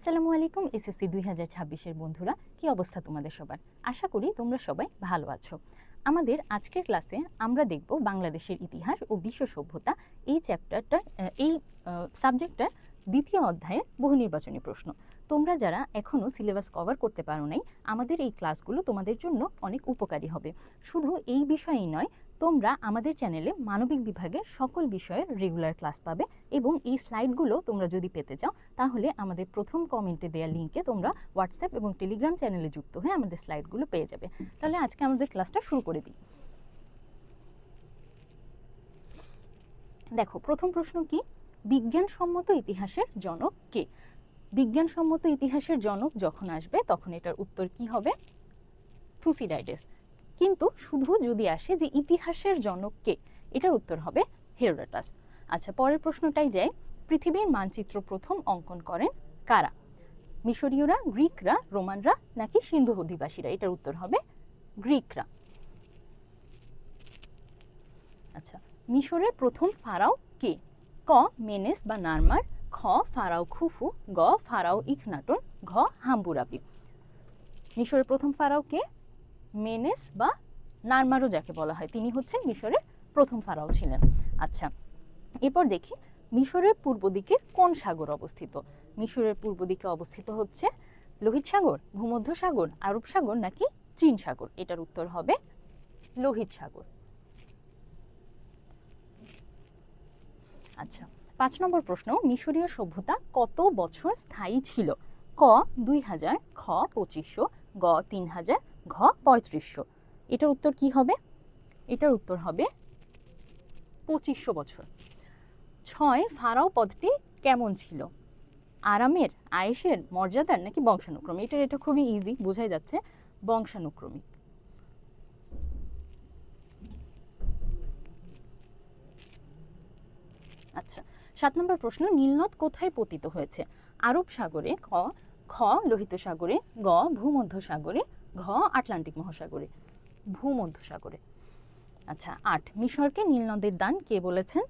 আসসালামু আলাইকুম এসএসসি 2026 এর বন্ধুরা, কি অবস্থা তোমাদের সবার? আশা করি তোমরা সবাই ভালো আছো। আমাদের আজকের ক্লাসে আমরা দেখব বাংলাদেশের ইতিহাস ও বিশ্ব সভ্যতা এই চ্যাপ্টারটার এই সাবজেক্টটার দ্বিতীয় অধ্যায়ের বহু নির্বাচনী প্রশ্ন। তোমরা যারা এখনও সিলেবাস কভার করতে পারো নাই, আমাদের এই ক্লাসগুলো তোমাদের জন্য অনেক উপকারী হবে। শুধু এই বিষয়েই নয়, তোমরা আমাদের চ্যানেলে মানবিক বিভাগের সকল বিষয়ের রেগুলার ক্লাস পাবে এবং এই স্লাইডগুলো তোমরা যদি পেতে চাও তাহলে আমাদের প্রথম কমেন্টে দেওয়া লিঙ্কে তোমরা হোয়াটসঅ্যাপ এবং টেলিগ্রাম চ্যানেলে যুক্ত হয়ে আমাদের স্লাইডগুলো পেয়ে যাবে। তাহলে আজকে আমাদের ক্লাসটা শুরু করে দিই। দেখো, প্রথম প্রশ্ন কি? বিজ্ঞানসম্মত ইতিহাসের জনক কে? বিজ্ঞানসম্মত ইতিহাসের জনক যখন আসবে তখন এটার উত্তর কি হবে? থুসিডাইডেস। কিন্তু শুধু যদি আসে যে ইতিহাসের জনক কে, এটার উত্তর হবে হেরোডোটাস। আচ্ছা, পরের প্রশ্নটাই যাই। পৃথিবীর মানচিত্র প্রথম অঙ্কন করেন কারা? মিশরীয়রা, গ্রিকরা, রোমানরা নাকি সিন্ধু অধিবাসীরা? এটার উত্তর হবে গ্রিকরা। আচ্ছা, মিশরের প্রথম ফারাও কে? ক মেনেস বা নারমার, খ ফারাও খুফু, গ ফারাও ইখনাটন, ঘ হাম্বুরাবি। মিশরের প্রথম ফারাও কে? মেনেস বা নারমারও যাকে বলা হয়, তিনি হচ্ছেন মিশরের প্রথম ফারাও ছিলেন। আচ্ছা, এরপর দেখি মিশরের পূর্ব দিকে কোন সাগর অবস্থিত? মিশরের পূর্ব দিকে অবস্থিত হচ্ছে লোহিত সাগর, ভূমধ্য সাগর, আরব সাগর নাকি চীন সাগর? এটার উত্তর হবে লোহিত সাগর। আচ্ছা, 5 নম্বর প্রশ্ন। মিশরীয় সভ্যতা কত বছর স্থায়ী ছিল? ক 2000, খ 2500, গ 3000, ঘ 3500। এটার উত্তর কি হবে? এটার উত্তর হবে 2500 বছর। 6 ফারাও পদটি কেমন ছিল? আরামের, আয়েশের, মর্যাদার নাকি বংশানুক্রমিক? এটা খুবই ইজি, বোঝাই যাচ্ছে বংশানুক্রমিক। আচ্ছা, 7 নম্বর প্রশ্ন। নীলনদ কোথায় পতিত হয়েছে? আরব সাগরে, খ লোহিত সাগরে, গ ভূমধ্য সাগরে, ঘ আটলান্টিক মহাসাগরে? ভূমধ্য সাগরে। আচ্ছা, 8 মিশরকে নীলনদের দান কে বলেছেন?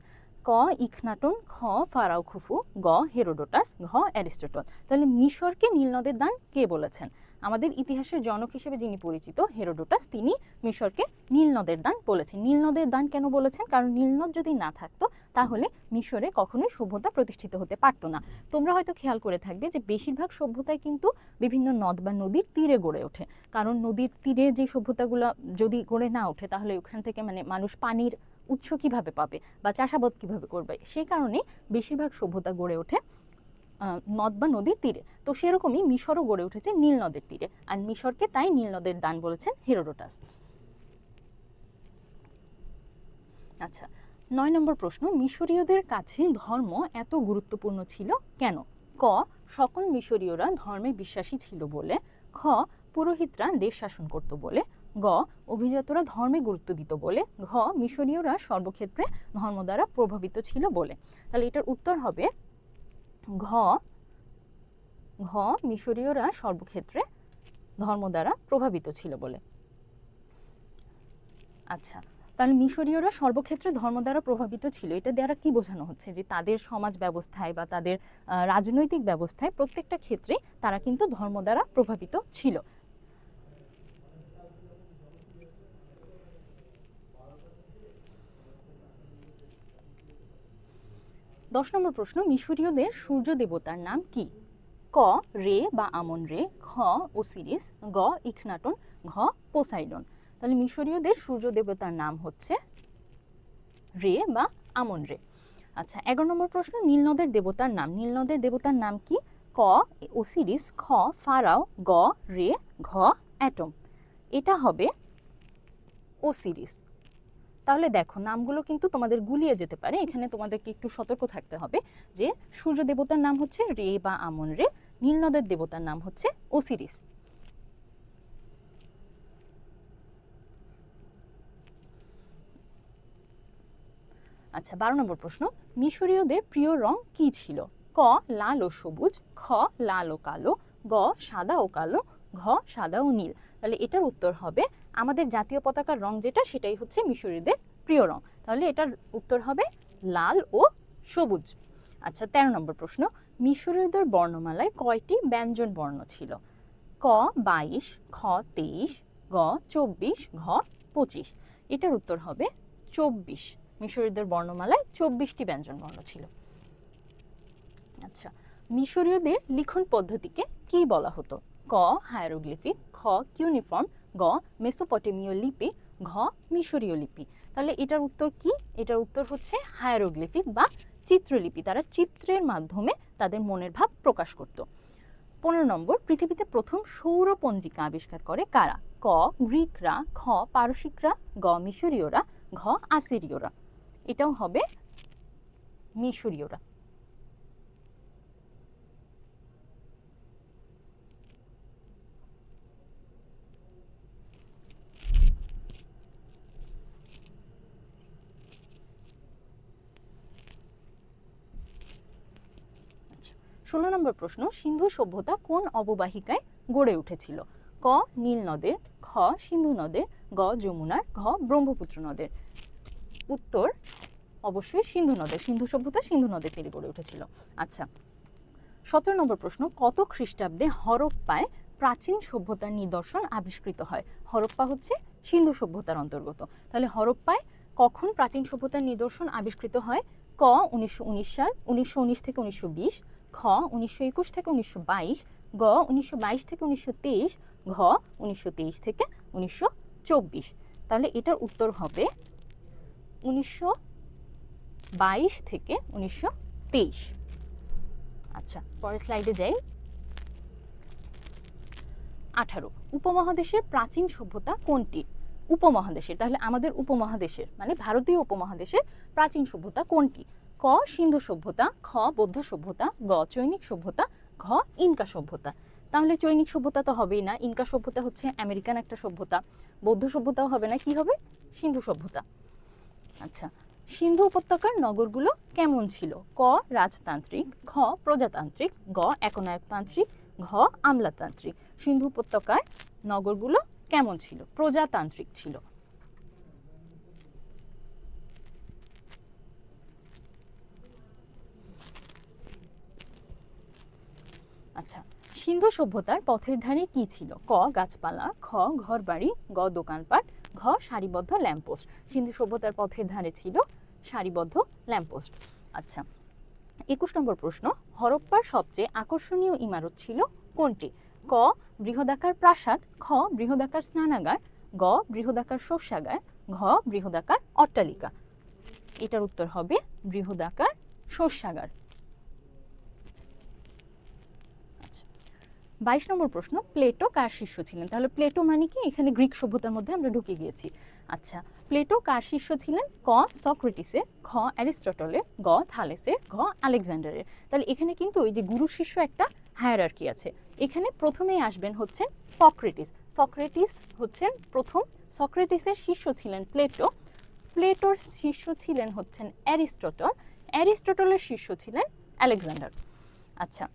ক ইখনাটন, খ ফারাও খুফু, গ হেরোডোটাস, ঘ অ্যারিস্টটল। তাহলে মিশরকে নীলনদের দান কে বলেছেন? আমাদের ইতিহাসের জনক হিসেবে যিনি পরিচিত হেরোডোটাস, তিনি মিশরকে নীলনদের দান বলেছেন। নীলনদের দান কেন বলেছেন? কারণ নীলনদ যদি না থাকতো তাহলে মিশরে কখনোই সভ্যতা প্রতিষ্ঠিত হতে পারতো না। তোমরা হয়তো খেয়াল করে থাকবে যে বেশিরভাগ সভ্যতাই কিন্তু বিভিন্ন নদ বা নদীর তীরে গড়ে ওঠে। কারণ নদীর তীরে যে সভ্যতাগুলো যদি গড়ে না ওঠে তাহলে ওখান থেকে মানুষ পানির উৎস কিভাবে পাবে বা চাষাবাদ কিভাবে করবে? সেই কারণে বেশিরভাগ সভ্যতা গড়ে ওঠে নদ বা নদীর তীরে। তো সেরকমই মিশরও গড়ে উঠেছে নীল নদের তীরে, আর মিশরকে তাই নীল নদের দান বলেছেন হেরোডোটাস। আচ্ছা, 9 নম্বর প্রশ্ন। মিশরীয়দের কাছে ধর্ম এত গুরুত্বপূর্ণ ছিল কেন? ক সকল মিশরীয়রা ধর্মে বিশ্বাসী ছিল বলে, খ পুরোহিতরা দেশ শাসন করত বলে, গ অভিজাতরা ধর্মে গুরুত্ব দিত বলে, ঘ মিশরীয়রা সর্বক্ষেত্রে ধর্ম দ্বারা প্রভাবিত ছিল বলে। তাহলে এটার উত্তর হবে ঘ ঘ মিশরীয়রা সর্বক্ষেত্রে ধর্ম দ্বারা প্রভাবিত ছিল বলে। আচ্ছা, তাহলে মিশরীয়রা সর্বক্ষেত্রে ধর্ম দ্বারা প্রভাবিত ছিল, এটা দ্বারা কি বোঝানো হচ্ছে? যে তাদের সমাজ ব্যবস্থায় বা তাদের রাজনৈতিক ব্যবস্থায় প্রত্যেকটা ক্ষেত্রে তারা কিন্তু ধর্ম দ্বারা প্রভাবিত ছিল। দশ নম্বর প্রশ্ন। মিশরীয়দের সূর্য দেবতার নাম কি? ক রে বা আমন রে, খ ওসিরিস, গ ইখনাটন, ঘ পোসাইডন। তাহলে মিশরীয়দের সূর্য দেবতার নাম হচ্ছে রে বা আমন রে। আচ্ছা, 11 নম্বর প্রশ্ন। নীলনদের দেবতার নাম। নীলনদের দেবতার নাম কি? ক ওসিরিস, খ ফারাও, গ রে, ঘ অ্যাটম। এটা হবে ওসিরিস। তাহলে দেখো, নামগুলো কিন্তু তোমাদের গুলিয়ে যেতে পারে, এখানে তোমাদেরকে একটু সতর্ক থাকতে হবে যে সূর্য দেবতার নাম হচ্ছে রে বা আমন রে, নীলনদের দেবতার নাম হচ্ছে ওসিরিস। আচ্ছা, 12 নম্বর প্রশ্ন। মিশরীয়দের প্রিয় রং কি ছিল? ক লাল ও সবুজ, খ লাল ও কালো, গ সাদা ও কালো, ঘ সাদা ও নীল। তাহলে এটার উত্তর হবে আমাদের জাতীয় পতাকার রং যেটা, সেটাই হচ্ছে মিশরীয়দের প্রিয় রং। তাহলে এটার উত্তর হবে লাল ও সবুজ। আচ্ছা 13 নম্বর প্রশ্ন, মিশরীয়দের বর্ণমালায় কয়টি ব্যঞ্জন বর্ণ ছিল? ক 22, খ 23, গ 24, ঘ 25। এটার উত্তর হবে 24। মিশরীয়দের বর্ণমালায় 24টি ব্যঞ্জন বর্ণ ছিল। আচ্ছা, মিশরীয়দের লিখন পদ্ধতিকে কি বলা হতো? ক হায়ারোগ্লিফিক, খ কিউনিফর্ম, গ মেসোপটেমীয় লিপি, ঘ মিশরীয় লিপি। তাহলে এটার উত্তর কি? এটার উত্তর হচ্ছে হায়ারোগ্লিফিক বা চিত্রলিপি। তারা চিত্রের মাধ্যমে তাদের মনের ভাব প্রকাশ করত। 15 নম্বর, পৃথিবীতে প্রথম সৌর পঞ্জিকা আবিষ্কার করে কারা? ক গ্রিকরা, খ পারসিকরা, গ মিশরীয়রা, ঘ আসিরীয়রা। এটাও হবে মিশরীয়রা। আচ্ছা 16 নম্বর প্রশ্ন, সিন্ধু সভ্যতা কোন অববাহিকায় গড়ে উঠেছিল? ক নীল নদের, খ সিন্ধু নদের, গ যমুনার, ঘ ব্রহ্মপুত্র নদের। উত্তর অবশ্যই সিন্ধু নদের। সিন্ধু সভ্যতা সিন্ধু নদের তীরে গড়ে উঠেছিল। আচ্ছা 17 নম্বর প্রশ্ন, কত খ্রিস্টাব্দে হরপ্পায় প্রাচীন সভ্যতার নিদর্শন আবিষ্কৃত হয়? হরপ্পা হচ্ছে সিন্ধু সভ্যতার অন্তর্গত। তাহলে হরপ্পায় কখন প্রাচীন সভ্যতার নিদর্শন আবিষ্কৃত হয়? ক 1919 সাল, 1919 থেকে 1920, খ 1921 থেকে 1922, গ 1922 থেকে 1923, ঘ 1923 থেকে 1924। তাহলে এটার উত্তর হবে 1922 থেকে 1923। আচ্ছা পরের স্লাইডে যাই। 18, উপমহাদেশের প্রাচীন সভ্যতা কোনটি? উপমহাদেশের, তাহলে আমাদের উপমহাদেশের মানে ভারতীয় উপমহাদেশের প্রাচীন সভ্যতা কোনটি? ক সিন্ধু সভ্যতা, খ বৌদ্ধ সভ্যতা, গ চৈনিক সভ্যতা, ঘ ইনকা সভ্যতা। তাহলে চৈনিক সভ্যতা তো হবেই না, ইনকা সভ্যতা হচ্ছে আমেরিকান একটা সভ্যতা, বৌদ্ধ সভ্যতাও হবে না, কি হবে? সিন্ধু সভ্যতা। আচ্ছা, সিন্ধু উপত্যকার নগরগুলো কেমন ছিল? ক রাজতান্ত্রিক, খ প্রজাতান্ত্রিক, গ একনায়কতান্ত্রিক, ঘ আমলাতান্ত্রিক। সিন্ধু উপত্যকার নগরগুলো কেমন ছিল? প্রজাতান্ত্রিক ছিল। আচ্ছা, সিন্ধু সভ্যতার পথের ধারে কি ছিল? ক গাছপালা, খ ঘরবাড়ি, গ দোকানপাট, ঘ সারিবদ্ধ ল্যাম্পপোস্ট। সিন্ধু সভ্যতার পথের ধারে ছিল সারিবদ্ধ ল্যাম্পপোস্ট। আচ্ছা 21 নম্বর প্রশ্ন, হরপ্পার সবচেয়ে আকর্ষণীয় ইমারত ছিল কোনটি? ক বৃহদাকার প্রাসাদ, খ বৃহদাকার স্নানাগার, গ বৃহদাকার শস্যাগার, ঘ বৃহদাকার অট্টালিকা। এটার উত্তর হবে বৃহদাকার শস্যাগার। 22 নম্বর প্রশ্ন, প্লেটো কার শিষ্য ছিলেন? তাহলে প্লেটো মানে কি? এখানে গ্রিক সভ্যতার মধ্যে আমরা ঢুকে গিয়েছি। আচ্ছা প্লেটো কার শিষ্য ছিলেন? ক সক্রেটিসের, খ অ্যারিস্টটলের, গ থালেসের, ঘ আলেকজান্ডারের। তাহলে এখানে কিন্তু ওই যে গুরু শিষ্য একটা হায়ারার্কি আছে। এখানে প্রথমেই আসবেন হচ্ছেন সক্রেটিস। সক্রেটিস হচ্ছেন প্রথম। সক্রেটিসের শিষ্য ছিলেন প্লেটো, প্লেটোর শিষ্য ছিলেন হচ্ছেন অ্যারিস্টটল, অ্যারিস্টটলের শিষ্য ছিলেন আলেকজান্ডার। আচ্ছা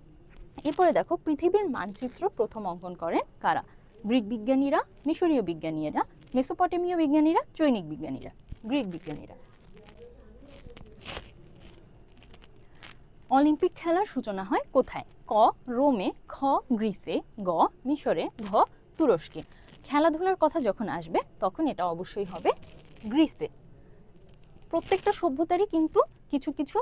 এরপরে দেখো, পৃথিবীর মানচিত্র প্রথম অঙ্কন করেন কারা? গ্রিক বিজ্ঞানীরা, মিশরীয় বিজ্ঞানীরা, মেসোপটেমীয় বিজ্ঞানীরা, চৈনিক বিজ্ঞানীরা। গ্রিক বিজ্ঞানীরা। অলিম্পিক খেলার সূচনা হয় কোথায়? ক রোমে, খ গ্রিসে, গ মিশরে, ঘ তুরস্কে। খেলাধুলার কথা যখন আসবে তখন এটা অবশ্যই হবে গ্রিসে। প্রত্যেকটা সভ্যতারই কিন্তু কিছু কিছু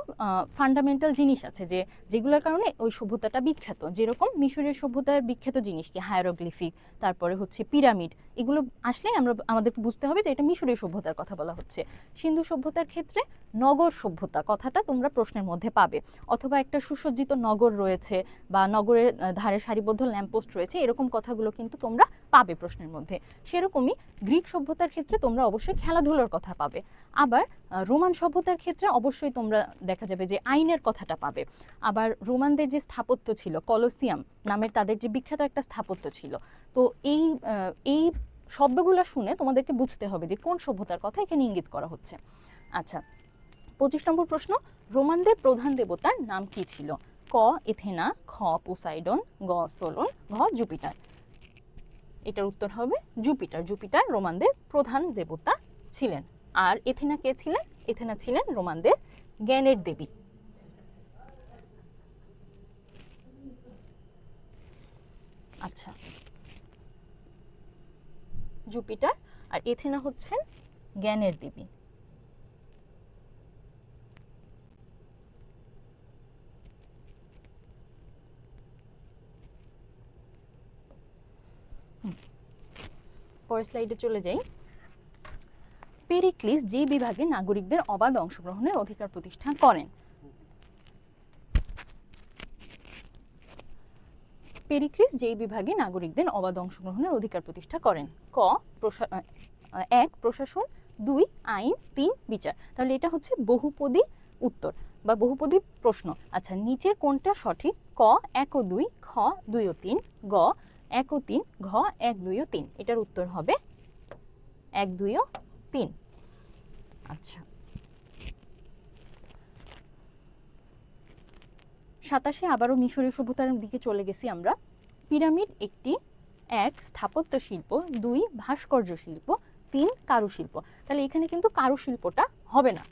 ফান্ডামেন্টাল জিনিস আছে যেগুলোর কারণে ওই সভ্যতাটা বিখ্যাত। যেরকম মিশরের সভ্যতার বিখ্যাত জিনিস কি? হায়ারোগ্লিফিক, তারপরে হচ্ছে পিরামিড। এগুলো আসলে আমাদেরকে বুঝতে হবে যে এটা মিশরের সভ্যতার কথা বলা হচ্ছে। সিন্ধু সভ্যতার ক্ষেত্রে নগর সভ্যতা কথাটা তোমরা প্রশ্নের মধ্যে পাবে, অথবা একটা সুসজ্জিত নগর রয়েছে বা নগরের ধারে সারিবদ্ধ ল্যাম্পপোস্ট রয়েছে, এরকম কথাগুলো কিন্তু তোমরা পাবে প্রশ্নের মধ্যে। সেরকমই গ্রিক সভ্যতার ক্ষেত্রে তোমরা অবশ্যই খেলাধুলার কথা পাবে। আবার রোমান সভ্যতার ক্ষেত্রে অবশ্যই তোমরা দেখা যাবে যে আইনের কথাটা পাবে। আবার রোমানদের যে স্থাপত্য ছিল, কলোসিয়াম নামের তাদের যে বিখ্যাত একটা স্থাপত্য ছিল, তো এই শব্দগুলো শুনে তোমাদেরকে বুঝতে হবে যে কোন সভ্যতার কথা এখানে ইঙ্গিত করা হচ্ছে। আচ্ছা 25 নম্বর প্রশ্ন, রোমানদের প্রধান দেবতার নাম কি ছিল? ক এথেনা, খ পোসাইডন, গ সোলন, ঘ জুপিটার। এটার উত্তর হবে জুপিটার। জুপিটার রোমানদের প্রধান দেবতা ছিলেন। আর এথেনা কে ছিলেন? এথেনা ছিলেন রোমানদের জ্ঞানের দেবী। আচ্ছা, জুপিটার। আর এথেনা হচ্ছেন জ্ঞানের দেবী। পরের স্লাইডে চলে যাই। পেরিক্লিস যে বিভাগে নাগরিকদের অবাধ অংশগ্রহণের অধিকার প্রতিষ্ঠা করেন? পেরিক্লিস যেই বিভাগে নাগরিকদের অবাধ অংশগ্রহণের অধিকার প্রতিষ্ঠা করেন? ক, 1 প্রশাসন, 2 আইন, 3 বিচার। তাহলে এটা হচ্ছে বহুপদী উত্তর বা বহুপদী প্রশ্ন। আচ্ছা, নিচের কোনটা সঠিক? ক 1 ও 2, খ 2 ও 3, গ 1 ও 3, ঘ 1 2 ও 3। এটার উত্তর হবে 1 2 ও 3। আচ্ছা, 27-এ আবারও মিশরীয় সভ্যতার দিকে চলে গেছি আমরা। পিরামিড একটি 1 স্থাপত্য শিল্প, 2 ভাস্কর্য শিল্প, 3 কারুশিল্প। তাহলে এখানে কিন্তু কারুশিল্পটা হবে না,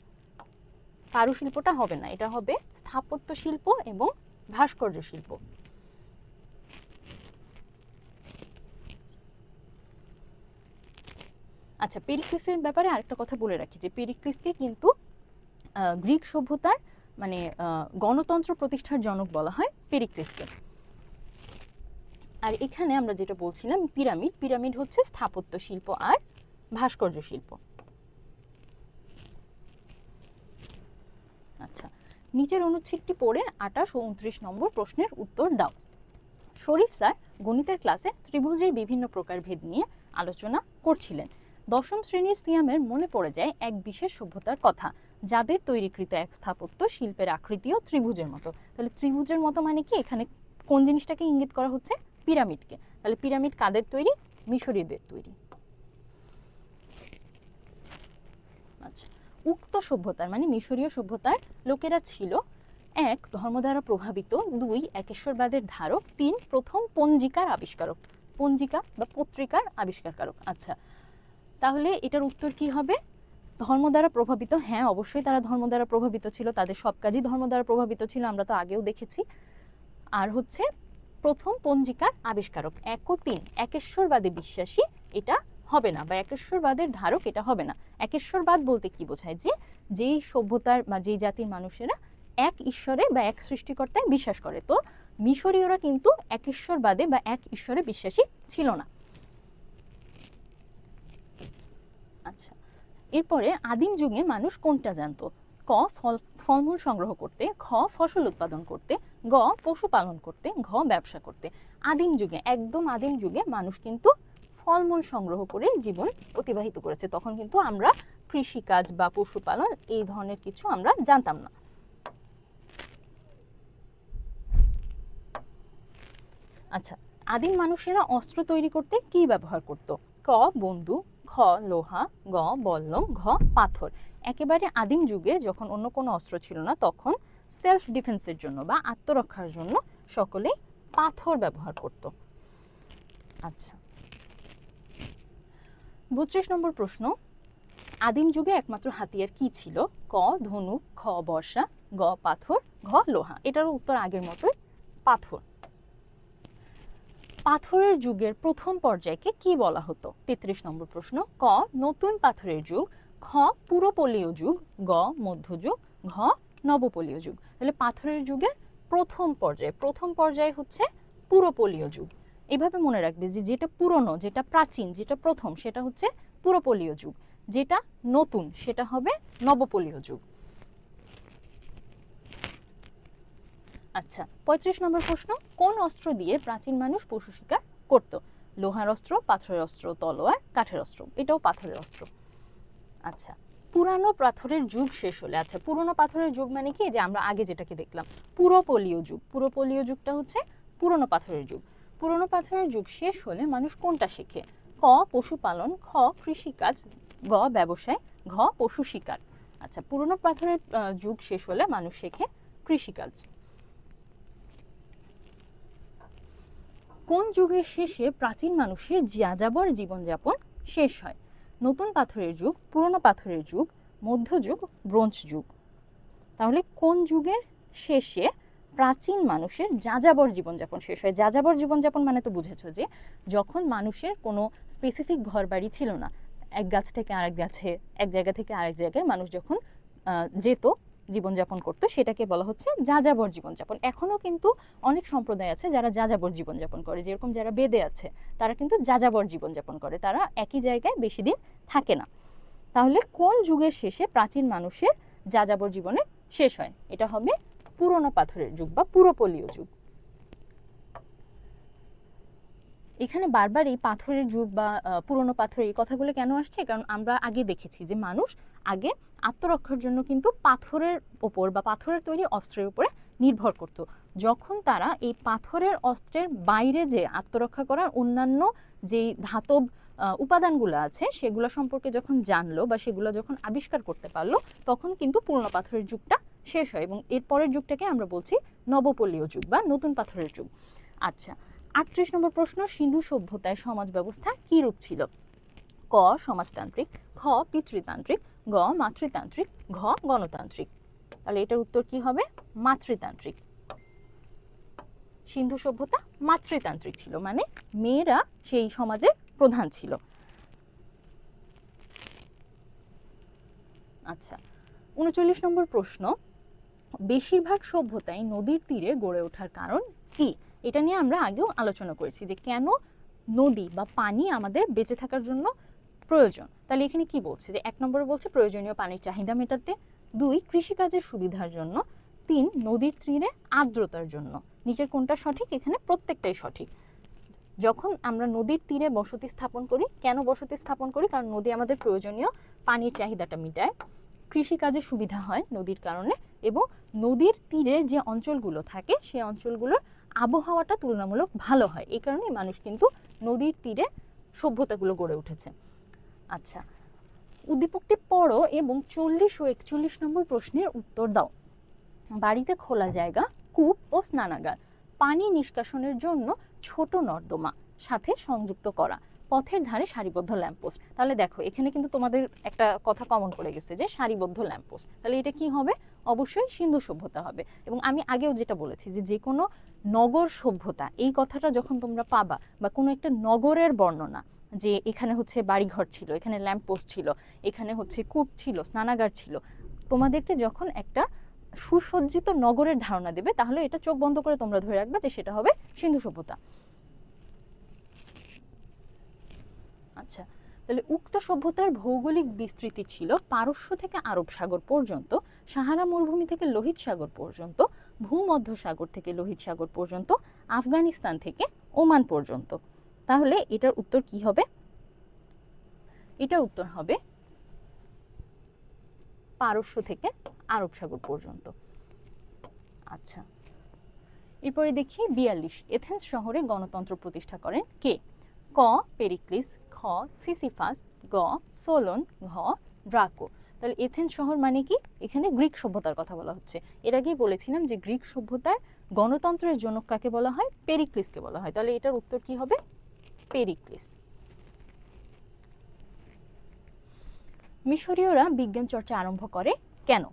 কারুশিল্পটা হবে না, এটা হবে স্থাপত্য শিল্প এবং ভাস্কর্য শিল্প। আচ্ছা, পেরিক্লিসের ব্যাপারে আরেকটা কথা বলে রাখি যে পেরিক্লিসকে কিন্তু গ্রিক সভ্যতার মানে গণতন্ত্র প্রতিষ্ঠার জনক বলা হয় পেরিক্লিসকে। আর এখানে আমরা যেটা বলছিলাম পিরামিড, পিরামিড হচ্ছে স্থাপত্য শিল্প আর ভাস্কর্য শিল্প। আচ্ছা, নিচের অনুচ্ছেদটি পড়ে 28 ও 29 নম্বর প্রশ্নের উত্তর দাও। শরীফ স্যার গণিতের ক্লাসে ত্রিভুজের বিভিন্ন প্রকারভেদ নিয়ে আলোচনা করছিলেন। দশম শ্রেণীর সিয়ামের মনে পড়ে যায় এক বিশেষ সভ্যতার কথা, যাদের তৈরিকৃত এক স্থাপত্য শিল্পের আকৃতিও ত্রিভুজের মতো। তাহলে ত্রিভুজের মতো মানে কি? এখানে কোন জিনিসটাকে ইঙ্গিত করা হচ্ছে? পিরামিডকে। তাহলে পিরামিড কাদের তৈরি? মিশরীয়দের তৈরি। আচ্ছা, উক্ত সভ্যতার মানে মিশরীয় সভ্যতার লোকেরা ছিল 1 ধর্ম দ্বারা প্রভাবিত, 2 একেশ্বরবাদের ধারক, 3 প্রথম পঞ্জিকার আবিষ্কারক। পঞ্জিকা বা পত্রিকার আবিষ্কারকারক। আচ্ছা, তাহলে এটার উত্তর কি হবে? ধর্ম দ্বারা প্রভাবিত। হ্যাঁ, অবশ্যই তারা ধর্ম দ্বারা প্রভাবিত ছিল, তাদের সব কাজই ধর্ম দ্বারা প্রভাবিত ছিল, আমরা তো আগেও দেখেছি। আর হচ্ছে প্রথম পঞ্জিকার আবিষ্কারক। 1 ও 3 একেশ্বরবাদে বিশ্বাসী, এটা হবে না, বা একেশ্বরবাদের ধারক, এটা হবে না। একেশ্বরবাদ বলতে কি বোঝায়? যে যেই সভ্যতার বা যেই জাতির মানুষেরা এক ঈশ্বরে বা এক সৃষ্টিকর্তায় বিশ্বাস করে। তো মিশরীয়রা কিন্তু একেশ্বরবাদে বা এক ঈশ্বরে বিশ্বাসী ছিল না। আচ্ছা, এরপরে আদিম যুগে মানুষ কোনটা জানতো? ক ফলমূল সংগ্রহ করতে, খ ফসল উৎপাদন করতে, গ পশুপালন করতে, ঘ ব্যবসা করতে। আদিম যুগে, একদম আদিম যুগে মানুষ কিন্তু ফলমূল সংগ্রহ করে জীবন অতিবাহিত করেছে। তখন কিন্তু আমরা কৃষিকাজ বা পশুপালন এই ধরনের কিছু আমরা জানতাম না। আচ্ছা, আদিম মানুষেরা অস্ত্র তৈরি করতে কি ব্যবহার করত? ক বন্দুক, খ লোহা, গ বল্লম, ঘ পাথর। একেবারে আদিম যুগে যখন অন্য কোনো অস্ত্র ছিল না, তখন সেলফ ডিফেন্সের জন্য বা আত্মরক্ষার জন্য সকলেই পাথর ব্যবহার করত। আচ্ছা, 32 নম্বর প্রশ্ন, আদিম যুগে একমাত্র হাতিয়ার কি ছিল? ক ধনুক, খ বর্ষা, গ পাথর, ঘ লোহা। এটারও উত্তর আগের মতোই, পাথর। পাথরের যুগের প্রথম পর্যায়কে কি বলা হতো? 33 নম্বর প্রশ্ন, ক নতুন পাথরের যুগ, খ পুরোপলীয় যুগ, গ মধ্যযুগ, ঘ নবপলীয় যুগ। তাহলে পাথরের যুগের প্রথম পর্যায় হচ্ছে পুরোপলীয় যুগ। এভাবে মনে রাখবে যে যেটা পুরনো, যেটা প্রাচীন, যেটা প্রথম, সেটা হচ্ছে পুরোপলীয় যুগ, যেটা নতুন সেটা হবে নবপলীয় যুগ। আচ্ছা, 35 নম্বর প্রশ্ন, কোন অস্ত্র দিয়ে প্রাচীন মানুষ পশু শিকার করত? লোহার অস্ত্র, পাথরের অস্ত্র, তলোয়ার, কাঠের অস্ত্র। এটাও পাথরের অস্ত্র। আচ্ছা, পুরানো পাথরের যুগ শেষ হলে, আচ্ছা পুরনো পাথরের যুগ মানে কি? যে আমরা আগে যেটাকে দেখলাম পুরোপলীয় যুগ, পুরোপলীয় যুগটা হচ্ছে পুরনো পাথরের যুগ। পুরনো পাথরের যুগ শেষ হলে মানুষ কোনটা শেখে? ক পশুপালন, খ কৃষিকাজ, গ ব্যবসায়, ঘ পশু শিকার। আচ্ছা, পুরনো পাথরের যুগ শেষ হলে মানুষ শেখে কৃষিকাজ। কোন যুগের শেষে প্রাচীন মানুষের যাযাবর জীবনযাপন শেষ হয়? নতুন পাথরের যুগ, পুরনো পাথরের যুগ, মধ্যযুগ, ব্রোঞ্জ যুগ। তাহলে কোন যুগের শেষে প্রাচীন মানুষের যাযাবর জীবনযাপন শেষ হয়। যাযাবর জীবনযাপন মানে তো বুঝেছো যে যখন মানুষের কোনো স্পেসিফিক ঘর বাড়ি ছিল না, এক গাছ থেকে আরেক গাছে, এক জায়গা থেকে আরেক জায়গায় মানুষ যখন যেত, জীবনযাপন করতো, সেটাকে বলা হচ্ছে যাযাবর জীবনযাপন। এখনও কিন্তু অনেক সম্প্রদায় আছে যারা যাযাবর জীবনযাপন করে, যেরকম যারা বেদে আছে তারা কিন্তু যাযাবর জীবনযাপন করে, তারা একই জায়গায় বেশি দিন থাকে না। তাহলে কোন যুগের শেষে প্রাচীন মানুষের যাযাবর জীবনের শেষ হয়? এটা হবে পুরনো পাথরের যুগ বা পুরোপলীয় যুগ। এখানে বারবার এই পাথরের যুগ বা পুরনো পাথর এই কথাগুলো কেন আসছে? কারণ আমরা আগে দেখেছি যে মানুষ আগে আত্মরক্ষার জন্য কিন্তু পাথরের ওপর বা পাথরের তৈরি অস্ত্রের উপরে নির্ভর করত। যখন তারা এই পাথরের অস্ত্রের বাইরে যে আত্মরক্ষা করার অন্যান্য যেই ধাতব উপাদানগুলো আছে সেগুলো সম্পর্কে যখন জানলো বা সেগুলো যখন আবিষ্কার করতে পারলো, তখন কিন্তু পুরনো পাথরের যুগটা শেষ হয় এবং এর পরের যুগটাকে আমরা বলছি নবপলীয় যুগ বা নতুন পাথরের যুগ। আচ্ছা, 38 নম্বর প্রশ্ন, সিন্ধু সভ্যতায় সমাজ ব্যবস্থা কী রূপ ছিল? ক সমাজতান্ত্রিক, খ পিতৃতান্ত্রিক, গ মাতৃতান্ত্রিক, ঘ গণতান্ত্রিক। তাহলে এটার উত্তর কি হবে? মাতৃতান্ত্রিক। সিন্ধু সভ্যতা মাতৃতান্ত্রিক ছিল, মানে মেয়েরা সেই সমাজের প্রধান ছিল। আচ্ছা, 39 নম্বর প্রশ্ন, বেশিরভাগ সভ্যতাই নদীর তীরে গড়ে ওঠার কারণ কি? এটা নিয়ে আমরা আগেও আলোচনা করেছি যে কেন নদী বা পানি আমাদের বেঁচে থাকার জন্য প্রয়োজন। তাহলে এখানে কি বলছে? যে 1 নম্বরে বলছে প্রয়োজনীয় পানির চাহিদা মেটাতে, 2 কৃষিকাজের সুবিধার জন্য, 3 নদীর তীরে আর্দ্রতার জন্য। নিচের কোনটা সঠিক? এখানে প্রত্যেকটাই সঠিক। যখন আমরা নদীর তীরে বসতি স্থাপন করি, কেন বসতি স্থাপন করি? কারণ নদী আমাদের প্রয়োজনীয় পানির চাহিদাটা মেটায়, কৃষিকাজে সুবিধা হয় নদীর কারণে, এবং নদীর তীরের যে অঞ্চলগুলো থাকে সেই অঞ্চলগুলোর আবহাওয়াটা তুলনামূলক ভালো হয়। এই কারণে মানুষ কিন্তু নদীর তীরে সভ্যতাগুলো গড়ে উঠেছে। আচ্ছা, উদ্দীপকটি পড়ো এবং 40 ও 41 নম্বর প্রশ্নের উত্তর দাও। বাড়িতে খোলা জায়গা, কূপ ও স্নানাগার, পানি নিষ্কাশনের জন্য ছোট নর্দমা সাথে সংযুক্ত করা, পথের ধারে সারিবদ্ধ ল্যাম্পপোস্ট। তাহলে দেখো এখানে কিন্তু তোমাদের একটা কথা কমন পড়ে গেছে যে সারিবদ্ধ ল্যাম্পপোস্ট। তাহলে এটা কি হবে? অবশ্যই সিন্ধু সভ্যতা হবে। এবং আমি আগেও যেটা বলেছি যে কোনো নগর সভ্যতা এই কথাটা যখন তোমরা পাবা বা কোনো একটা নগরের বর্ণনা, যে এখানে হচ্ছে বাড়িঘর ছিল, এখানে ল্যাম্পপোস্ট ছিল, এখানে হচ্ছে কূপ ছিল, স্নানাগার ছিল, তোমাদেরকে যখন একটা সুসজ্জিত নগরের ধারণা দেবে, তাহলে এটা চোখ বন্ধ করে তোমরা ধরে রাখবে যে সেটা হবে সিন্ধু সভ্যতা। আচ্ছা, তাহলে উক্ত সভ্যতার ভৌগোলিক বিস্তৃতি ছিল পারস্য থেকে আরব সাগর পর্যন্ত, সাহারা মরুভূমি থেকে লোহিত সাগর পর্যন্ত, ভূমধ্য সাগর থেকে লোহিত সাগর পর্যন্ত, আফগানিস্তান থেকে ওমান পর্যন্ত। তাহলে এটার উত্তর কি হবে? এটার উত্তর হবে পারস্য থেকে আরব সাগর পর্যন্ত। আচ্ছা, এরপরে দেখি 42, এথেন্স শহরে গণতন্ত্র প্রতিষ্ঠা করেন কে? ক পেরিক্লিস, খ সিসিফাস, গ সোলন, ঘ ড্রাকো। তাহলে এথেন্স শহর মানে কি? এখানে গ্রিক সভ্যতার কথা বলা হচ্ছে। এর আগেই বলেছিলাম যে গ্রিক সভ্যতার গণতন্ত্রের জনক কাকে বলা হয়? পেরিক্লিসকে বলা হয়। তাহলে এটার উত্তর কি হবে? পেরিক্লিস। মিশরীয়রা বিজ্ঞান চর্চা আরম্ভ করে কেন?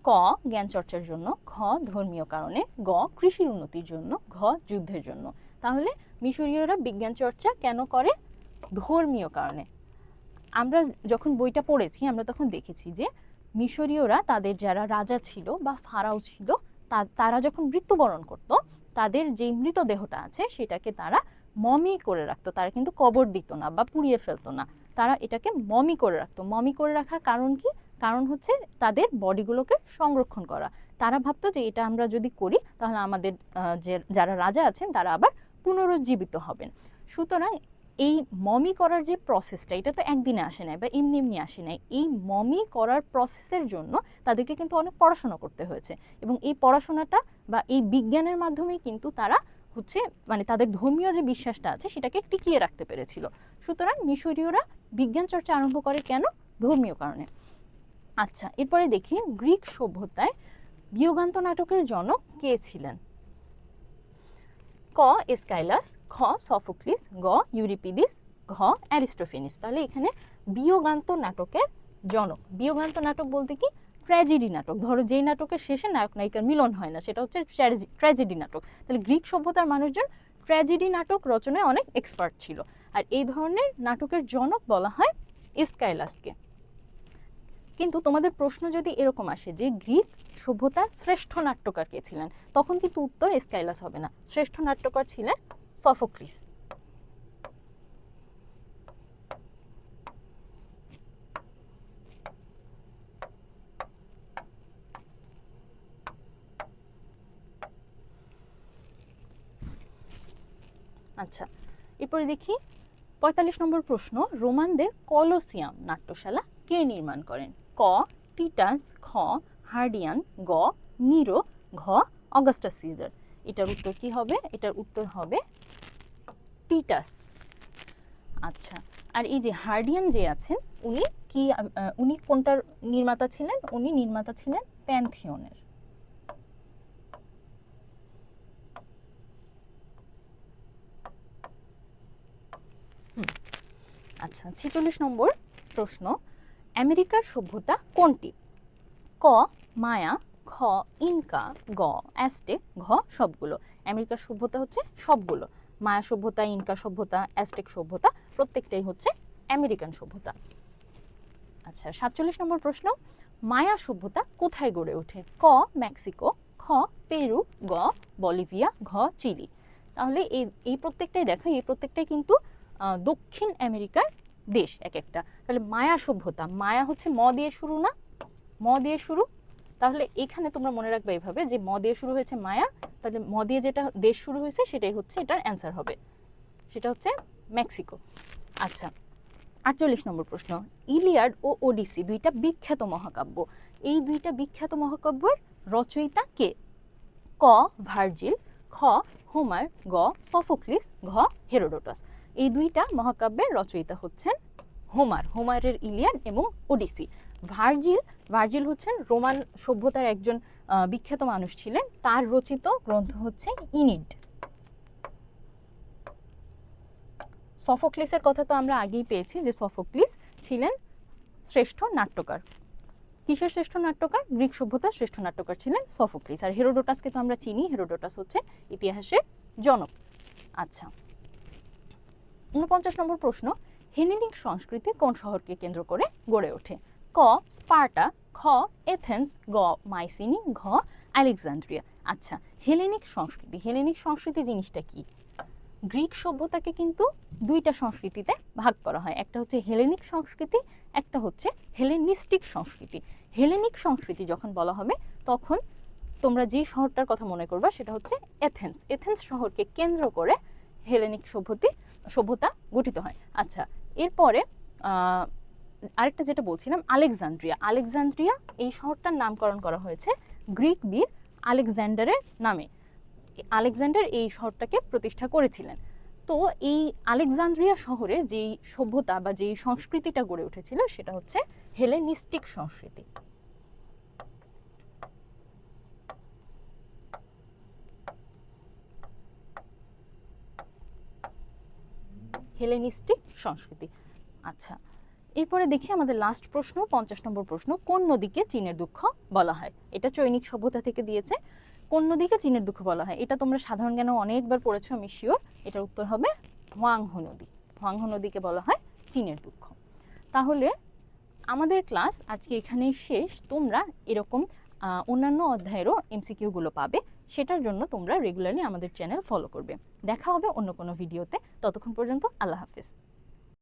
ক জ্ঞান চর্চার জন্য, খ ধর্মীয় কারণে, গ কৃষির উন্নতির জন্য, ঘ যুদ্ধের জন্য। তাহলে মিশরীয়রা বিজ্ঞান চর্চা কেন করে? ধর্মীয় কারণে। আমরা যখন বইটা পড়েছি আমরা তখন দেখেছি যে মিশরীয়রা তাদের যারা রাজা ছিল বা ফারাও ছিল তারা যখন মৃত্যুবরণ করত, তাদের যে মৃতদেহটা আছে সেটাকে তারা মমি করে রাখতো। তারা কিন্তু কবর দিত না বা পুড়িয়ে ফেলতো না, তারা এটাকে মমি করে রাখতো। মমি করে রাখার কারণ কি? কারণ হচ্ছে তাদের বডিগুলোকে সংরক্ষণ করা। তারা ভাবতো যে এটা আমরা যদি করি তাহলে আমাদের যে যারা রাজা আছেন তারা আবার পুনরুজ্জীবিত হবেন। সুতরাং এই মমি করার যে প্রসেসটা, এটা তো একদিনে আসে নাই বা এমনি এমনি আসে নাই। এই মমি করার প্রসেসের জন্য তাদেরকে কিন্তু অনেক পড়াশোনা করতে হয়েছে, এবং এই পড়াশোনাটা বা এই বিজ্ঞানের মাধ্যমে কিন্তু তারা হচ্ছে মানে তাদের ধর্মীয় যে বিশ্বাসটা আছে সেটাকে টিকিয়ে রাখতে পেরেছিল। সুতরাং মিশরীয়রা বিজ্ঞান চর্চা আরম্ভ করে কেন? ধর্মীয় কারণে। আচ্ছা, এরপরে দেখি গ্রিক সভ্যতায় বিয়োগান্ত নাটকের জনক কে ছিলেন? ক এসকাইলাস, খ সফোক্লিস, গ ইউরিপিডিস, ঘ অ্যারিস্টোফেনিস। তাহলে এখানে বিয়োগান্ত নাটকের জনক, বিয়োগান্ত নাটক বলতে কি? ট্র্যাজেডি নাটক, ধরো যেই নাটকের শেষে নায়ক নায়িকার মিলন হয় না সেটা হচ্ছে ট্র্যাজেডি নাটক। তাহলে গ্রিক সভ্যতার মানুষজন ট্র্যাজেডি নাটক রচনায় অনেক এক্সপার্ট ছিল, আর এই ধরনের নাটকের জনক বলা হয় এসকাইলাসকে। কিন্তু তোমাদের প্রশ্ন যদি এরকম আসে যে গ্রিক সভ্যতার শ্রেষ্ঠ নাট্যকার কে ছিলেন, তখন কিন্তু উত্তর এসকাইলাস হবে না, শ্রেষ্ঠ নাট্যকার ছিলেন সফোক্লিস। আচ্ছা, এরপরে দেখি ৪৫ নম্বর প্রশ্ন, রোমানদের কলোসিয়াম নাট্যশালা কে নির্মাণ করেন? ক টিটাস, খ হার্ডিয়ান, গ নিরো, ঘ অগাস্টাস সিজার। এটার উত্তর কি হবে? এটার উত্তর হবে টিটাস। আচ্ছা, আর এই যে হার্ডিয়ান যে আছেন উনি কি, উনি কোনটার নির্মাতা ছিলেন? উনি নির্মাতা ছিলেন প্যানথিয়নের। আচ্ছা, ৪৬ নম্বর প্রশ্ন, আমেরিকার সভ্যতা কোনটি? ক মায়া, খ ইনকা, গ অ্যাজটেক, ঘ সবগুলো। আমেরিকার সভ্যতা হচ্ছে সবগুলো, মায়া সভ্যতা, ইনকা সভ্যতা, অ্যাজটেক সভ্যতা প্রত্যেকটাই হচ্ছে আমেরিকান সভ্যতা। আচ্ছা, ৪৭ নম্বর প্রশ্ন, মায়া সভ্যতা কোথায় গড়ে ওঠে? ক মেক্সিকো, খ পেরু, গ বলিভিয়া, ঘ চিলি। তাহলে এই প্রত্যেকটাই দেখো, এই প্রত্যেকটাই কিন্তু দক্ষিণ আমেরিকার দেশ এক একটা। তাহলে মায়া সভ্যতা, মায়া হচ্ছে ম দিয়ে শুরু না, ম দিয়ে শুরু। তাহলে এখানে তোমরা মনে রাখবে এইভাবে যে ম দিয়ে শুরু হয়েছে মায়া, তাহলে ম দিয়ে যেটা দেশ শুরু হয়েছে সেটাই হচ্ছে এটার অ্যান্সার হবে, সেটা হচ্ছে মেক্সিকো। আচ্ছা, ৪৮ নম্বর প্রশ্ন, ইলিয়াড ও ওডিসি দুইটা বিখ্যাত মহাকাব্য, এই দুইটা বিখ্যাত মহাকাব্যের রচয়িতা কে? ক ভার্জিল, খ হোমার, গ সফোক্লিস, ঘ হেরোডোটাস। এই দুইটা মহাকাব্যের রচয়িতা হচ্ছেন হোমার, হোমারের ইলিয়াড এবং ওডিসি। ভার্জিল হচ্ছেন রোমান সভ্যতার একজন বিখ্যাত মানুষ ছিলেন, তার রচিত গ্রন্থ হচ্ছে ইনিড। সফোক্লিসের কথা তো আমরা আগেই পেয়েছি যে সফোক্লিস ছিলেন শ্রেষ্ঠ নাট্যকার। কিসের শ্রেষ্ঠ নাট্যকার? গ্রিক সভ্যতার শ্রেষ্ঠ নাট্যকার ছিলেন সফোক্লিস। আর হেরোডোটাসকে তো আমরা চিনি, হেরোডোটাস হচ্ছে ইতিহাসের জনক। আচ্ছা, ৪৯ নম্বর প্রশ্ন, হেলেনিক সংস্কৃতি কোন শহরকে কেন্দ্র করে গড়ে ওঠে? ক স্পার্টা, খ এথেন্স, গ মাইসিনি, ঘ আলেকজান্দ্রিয়া। আচ্ছা, হেলেনিক সংস্কৃতি জিনিসটা কি? গ্রিক সভ্যতাকে কিন্তু দুইটা সংস্কৃতিতে ভাগ করা হয়, একটা হচ্ছে হেলেনিক সংস্কৃতি, একটা হচ্ছে হেলেনিস্টিক সংস্কৃতি। হেলেনিক সংস্কৃতি যখন বলা হবে তখন তোমরা যে শহরটার কথা মনে করবা সেটা হচ্ছে এথেন্স। এথেন্স শহরকে কেন্দ্র করে হেলেনিক সভ্যতা গঠিত হয়। আচ্ছা, এরপরে আরেকটা যেটা বলছিলাম আলেকজান্দ্রিয়া এই শহরটার নামকরণ করা হয়েছে গ্রিক বীর আলেকজান্ডারের নামে। আলেকজান্ডার এই শহরটাকে প্রতিষ্ঠা করেছিলেন। তো এই আলেকজান্দ্রিয়া শহরে যেই সভ্যতা বা যেই সংস্কৃতিটা গড়ে উঠেছিল সেটা হচ্ছে হেলেনিস্টিক সংস্কৃতি। হেলেনিস্টিক সংস্কৃতি। আচ্ছা, এরপরে দেখি আমাদের লাস্ট প্রশ্ন, ৫০ নম্বর প্রশ্ন, কোন নদীকে চীনের দুঃখ বলা হয়? এটা চৈনিক সভ্যতা থেকে দিয়েছে। কোন নদীকে চীনের দুঃখ বলা হয়? এটা তোমরা সাধারণ জ্ঞানে অনেকবার পড়েছো আমি শিওর। এটার উত্তর হবে হোয়াংহো নদী। হোয়াংহো নদীকে বলা হয় চীনের দুঃখ। তাহলে আমাদের ক্লাস আজকে এখানেই শেষ। তোমরা এরকম অন্যান্য অধ্যায়েরও এমসিকিউগুলো পাবে, সেটার জন্য তোমরা রেগুলারলি আমাদের চ্যানেল ফলো করবে। দেখা হবে অন্য কোনো ভিডিওতে, ততক্ষণ পর্যন্ত আল্লাহ হাফেজ।